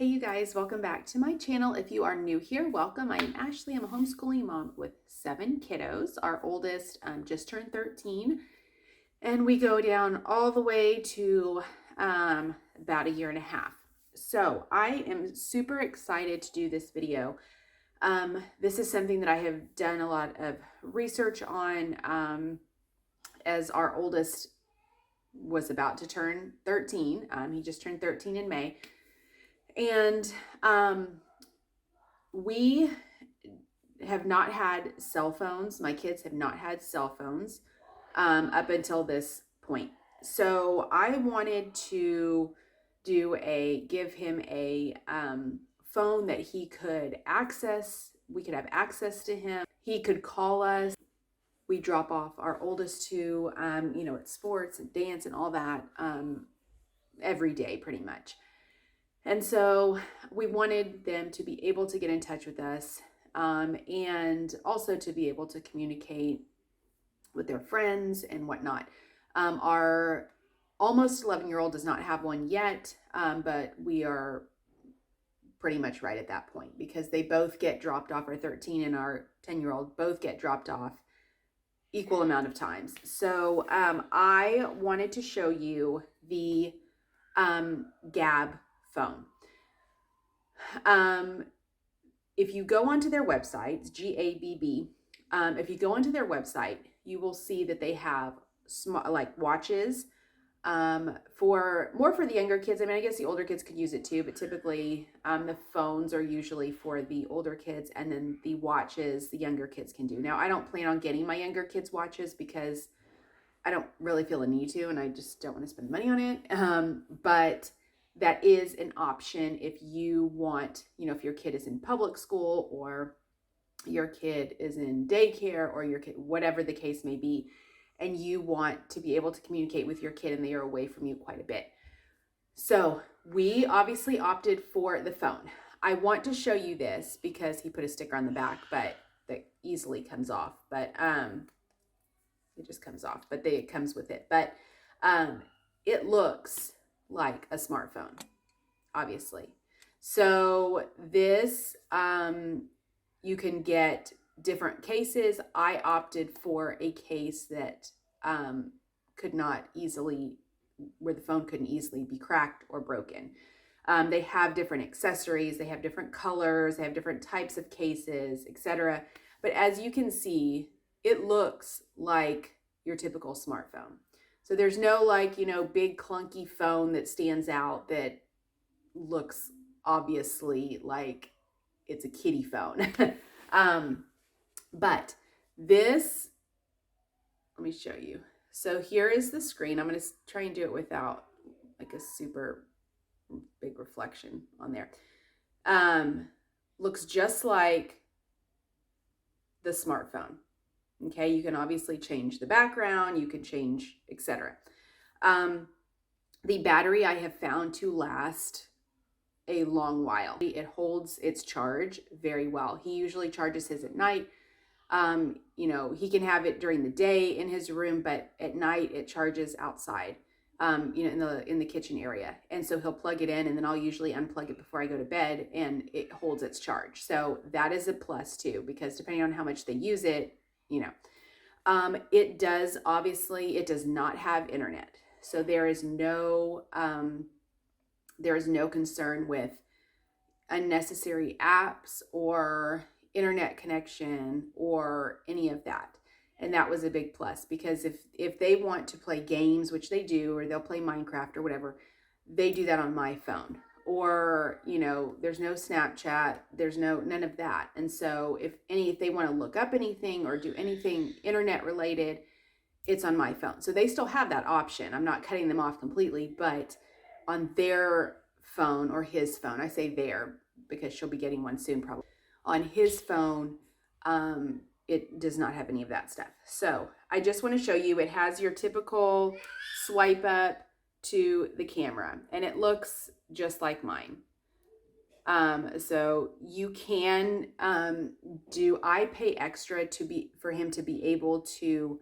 Hey you guys, welcome back to my channel. If you are new here, welcome. I am Ashley. I'm a homeschooling mom with 7 kiddos. Our oldest just turned 13, and we go down all the way to about a year and a half. So I am super excited to do this video. This is something that I have done a lot of research on as our oldest was about to turn 13. He just turned 13 in May. And we have not had cell phones. My kids have not had cell phones up until this point. So I wanted to give him a phone that he could access. We could have access to him. He could call us. We drop off our oldest to, at sports and dance and all that every day pretty much. And so we wanted them to be able to get in touch with us and also to be able to communicate with their friends and whatnot. Our almost 11-year-old does not have one yet, but we are pretty much right at that point because they both get dropped off. Our 13 and our 10-year-old both get dropped off equal amount of times. So I wanted to show you the Gabb phone. If you go onto their website, it's Gabb. If you go onto their website, you will see that they have like watches for the younger kids. I mean, I guess the older kids could use it too, but typically the phones are usually for the older kids, and then the watches the younger kids can do. Now, I don't plan on getting my younger kids watches because I don't really feel a need to, and I just don't want to spend money on it. But that is an option if you want, if your kid is in public school or your kid is in daycare or your kid, whatever the case may be, and you want to be able to communicate with your kid and they are away from you quite a bit. So we obviously opted for the phone. I want to show you this because he put a sticker on the back, but that easily comes off, but it just comes off, but it comes with it. But it looks like a smartphone, obviously. So this, you can get different cases. I opted for a case that where the phone couldn't easily be cracked or broken. They have different accessories, they have different colors, they have different types of cases, etc. But as you can see, it looks like your typical smartphone. So there's no big clunky phone that stands out that looks obviously like it's a kiddie phone. But this, let me show you. So here is the screen. I'm going to try and do it without like a super big reflection on there. Looks just like the smartphone. Okay, you can obviously change the background, you can change, etc. The battery I have found to last a long while. It holds its charge very well. He usually charges his at night. He can have it during the day in his room, but at night it charges outside, in the kitchen area. And so he'll plug it in, and then I'll usually unplug it before I go to bed, and it holds its charge. So that is a plus too, because depending on how much they use it, it does not have internet. So there is no concern with unnecessary apps or internet connection or any of that. And that was a big plus, because if they want to play games, which they do, or they'll play Minecraft or whatever, they do that on my phone. Or, there's no Snapchat, there's none of that. And so if they want to look up anything or do anything internet related, it's on my phone. So they still have that option. I'm not cutting them off completely, but on their phone, or his phone, I say their because she'll be getting one soon probably. On his phone, it does not have any of that stuff. So I just want to show you, it has your typical swipe up to the camera, and it looks just like mine. So you can I pay extra for him to be able to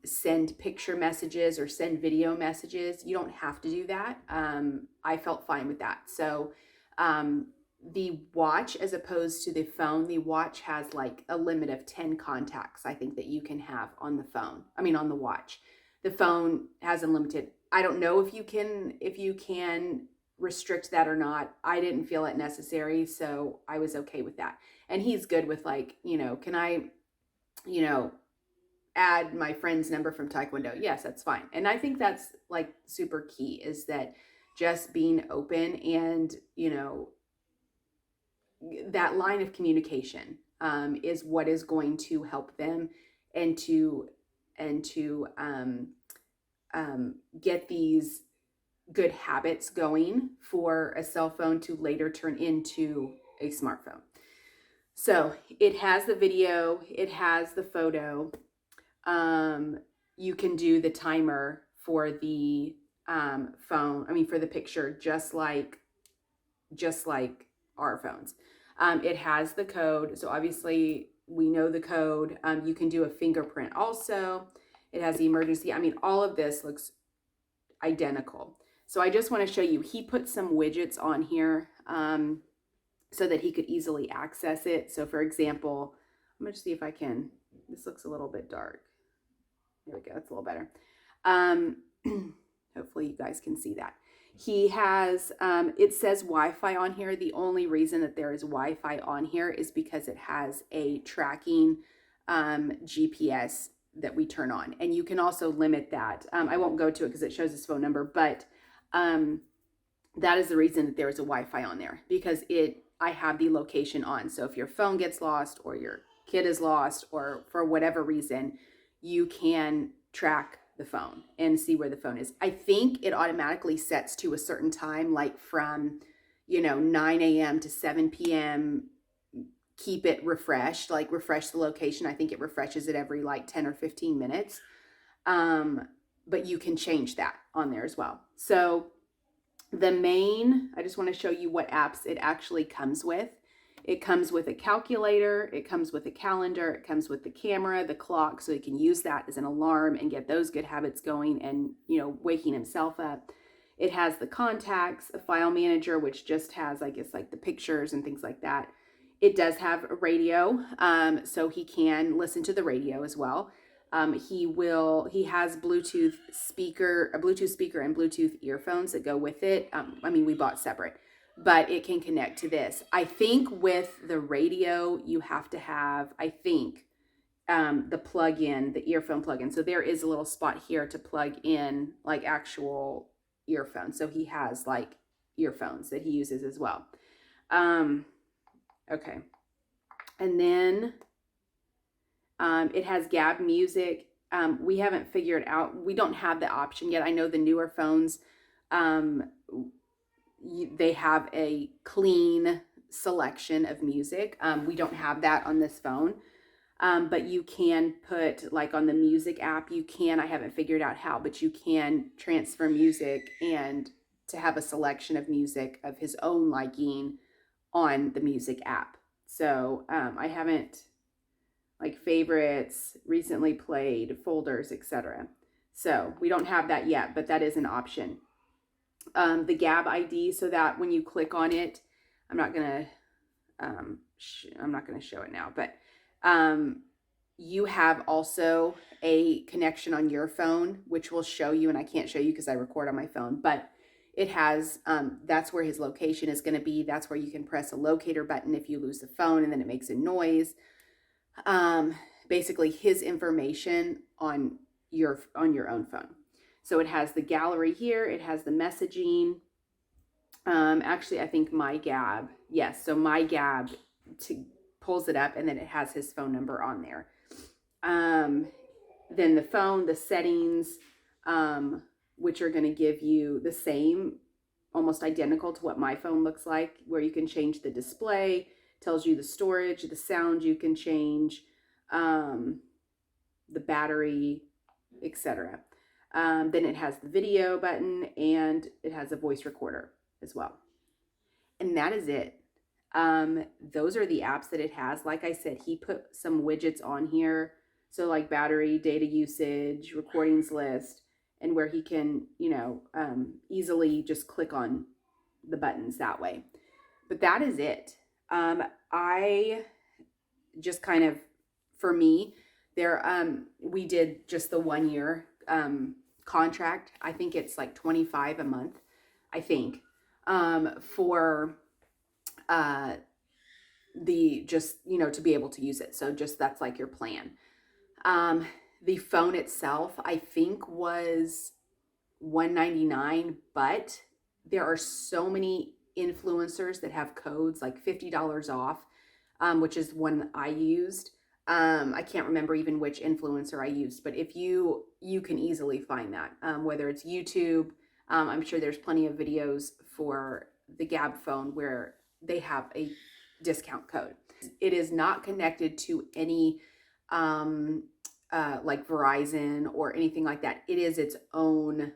send picture messages or send video messages. You don't have to do that. I felt fine with that. So The watch, as opposed to the phone, the watch has like a limit of 10 contacts, I think, that you can have on the phone. I mean, on the watch. The phone has unlimited. I don't know if you can restrict that or not. I didn't feel it necessary, so I was okay with that. And he's good with like, can I, you know, add my friend's number from Taekwondo? Yes, that's fine. And I think that's like super key, is that just being open and, that line of communication is what is going to help them and to get these good habits going for a cell phone to later turn into a smartphone. So it has the video, it has the photo. You can do the timer for the phone. I mean, for the picture, just like our phones. It has the code. So obviously we know the code. You can do a fingerprint also. It has the emergency. I mean, all of this looks identical. So I just want to show you, he put some widgets on here so that he could easily access it. So for example, I'm going to see if I can, this looks a little bit dark. There we go. It's a little better. Hopefully you guys can see that. He has, it says Wi-Fi on here. The only reason that there is Wi-Fi on here is because it has a tracking GPS that we turn on. And you can also limit that. I won't go to it because it shows his phone number, but that is the reason that there is a Wi-Fi on there, because I have the location on. So if your phone gets lost or your kid is lost or for whatever reason, you can track the phone and see where the phone is. I think it automatically sets to a certain time, like from, 9 a.m. to 7 p.m. Keep it refreshed, like refresh the location. I think it refreshes it every like 10 or 15 minutes. But you can change that on there as well. So I just want to show you what apps it actually comes with. It comes with a calculator, it comes with a calendar, it comes with the camera, the clock, so he can use that as an alarm and get those good habits going and, waking himself up. It has the contacts, a file manager, which just has, I guess, like the pictures and things like that. It does have a radio, so he can listen to the radio as well. He has Bluetooth speaker, a Bluetooth speaker and Bluetooth earphones that go with it. We bought separate, but it can connect to this. I think with the radio, you have to have, the plug-in, the earphone plug-in. So there is a little spot here to plug in like actual earphones. So he has like earphones that he uses as well. Okay. And then it has Gabb music. We haven't figured out, we don't have the option yet. I know the newer phones, they have a clean selection of music. We don't have that on this phone, but you can put, like on the music app, I haven't figured out how, but you can transfer music and to have a selection of music of his own liking on the music app. So I haven't, like favorites, recently played, folders, etc. So we don't have that yet, but that is an option. The Gabb ID, so that when you click on it, I'm not gonna show it now, but you have also a connection on your phone, which will show you, and I can't show you because I record on my phone, but it has, that's where his location is going to be. That's where you can press a locator button if you lose the phone, and then it makes a noise. Basically his information on your own phone. So it has the gallery here. It has the messaging. Actually, I think my Gabb. Yes. So my Gabb pulls it up, and then it has his phone number on there. Then the phone, the settings, which are going to give you the same, almost identical to what my phone looks like, where you can change the display, tells you the storage, the sound you can change, the battery, etc. Then it has the video button, and it has a voice recorder as well. And that is it. Those are the apps that it has. Like I said, he put some widgets on here. So like battery, data usage, recordings list, and where he can, easily just click on the buttons that way. but that is it. I just kind of, for me, there, we did just the 1 year contract. I think it's like $25 a month, I think, for the just, to be able to use it. So just that's like your plan. The phone itself, I think, was $199, but there are so many influencers that have codes like $50 off, which is one I used. I can't remember even which influencer I used, but if you can easily find that, whether it's YouTube, I'm sure there's plenty of videos for the Gabb phone where they have a discount code. It is not connected to any like Verizon or anything like that. It is its own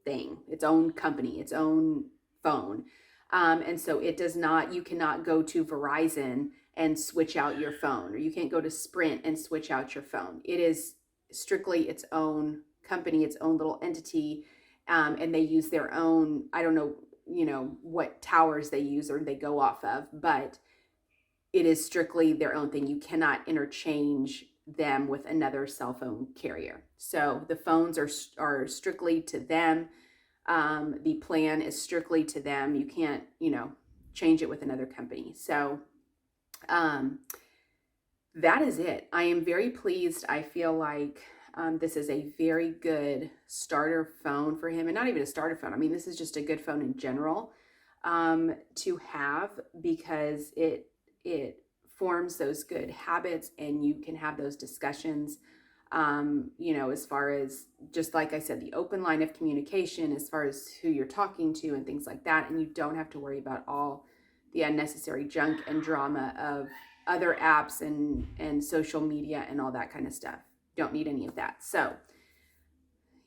thing, its own company, its own phone. And so it does not, you cannot go to Verizon and switch out your phone, or you can't go to Sprint and switch out your phone. It is strictly its own company, its own little entity. And they use their own, I don't know, what towers they use or they go off of, but it is strictly their own thing. You cannot interchange them with another cell phone carrier. So the phones are strictly to them. The plan is strictly to them. You can't, change it with another company. So that is it. I am very pleased. I feel like this is a very good starter phone for him, and not even a starter phone. I mean, this is just a good phone in general to have, because it forms those good habits, and you can have those discussions, as far as, just like I said, the open line of communication, as far as who you're talking to and things like that. And you don't have to worry about all the unnecessary junk and drama of other apps and social media and all that kind of stuff. Don't need any of that. So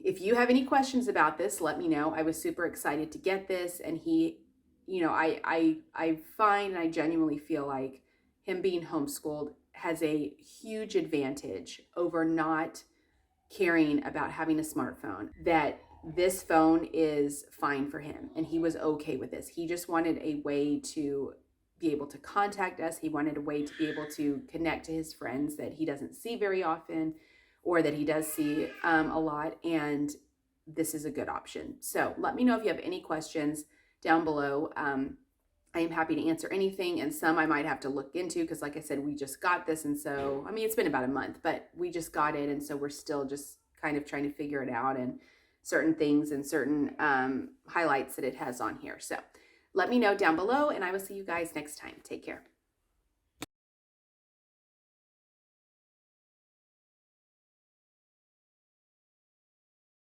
if you have any questions about this, let me know. I was super excited to get this, and he, I find, and I genuinely feel like him being homeschooled has a huge advantage over not caring about having a smartphone, that this phone is fine for him, and he was okay with this. He just wanted a way to be able to contact us. He wanted a way to be able to connect to his friends that he doesn't see very often, or that he does see a lot, and this is a good option. So let me know if you have any questions down below. I am happy to answer anything, and some I might have to look into, because like I said, we just got this, and so, I mean, it's been about a month, but we just got it, and so we're still just kind of trying to figure it out, and certain things and certain highlights that it has on here. So let me know down below, and I will see you guys next time. Take care.